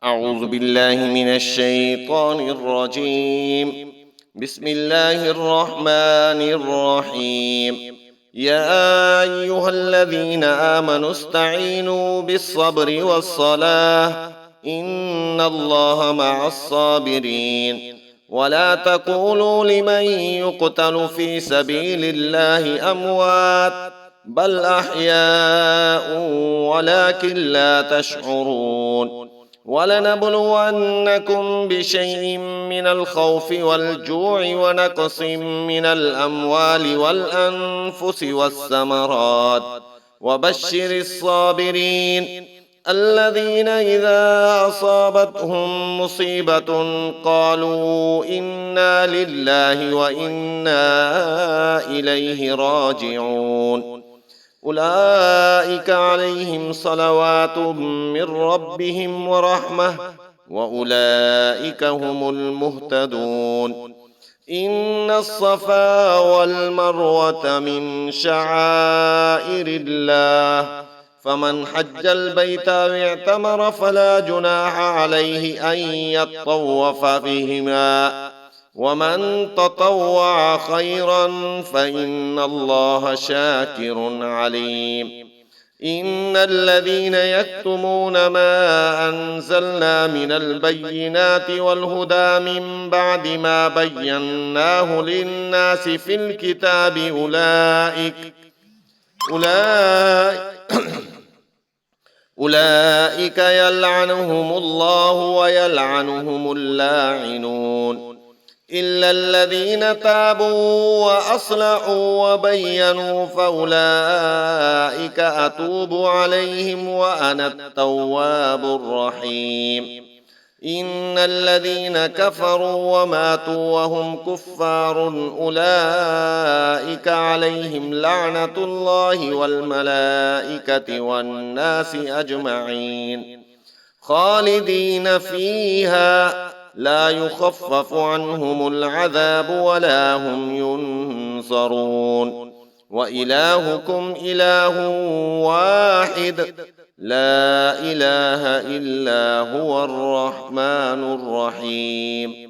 أعوذ بالله من الشيطان الرجيم. بسم الله الرحمن الرحيم. يا أيها الذين آمنوا استعينوا بالصبر والصلاة إن الله مع الصابرين. ولا تقولوا لمن يقتل في سبيل الله أموات بل أحياء ولكن لا تشعرون. ولنبلونكم بشيء من الخوف والجوع ونقص من الأموال والأنفس والثمرات وبشر الصابرين الذين إذا أصابتهم مصيبة قالوا إنا لله وإنا إليه راجعون. أولئك عليهم صلوات من ربهم ورحمة وأولئك هم المهتدون. إن الصفا والمروة من شعائر الله فمن حج البيت أو اعتمر فلا جناح عليه أن يطوف بهما ومن تطوع خيرا فإن الله شاكر عليم. إن الذين يكتمون ما أنزلنا من البينات والهدى من بعد ما بيناه للناس في الكتاب أولئك يلعنهم الله ويلعنهم اللاعنون إلا الذين تابوا وأصلحوا وبينوا فأولئك أتوب عليهم وأنا التواب الرحيم. إن الذين كفروا وماتوا وهم كفار أولئك عليهم لعنة الله والملائكة والناس أجمعين خالدين فيها لا يخفف عنهم العذاب ولا هم ينصرون. وإلهكم إله واحد لا إله إلا هو الرحمن الرحيم.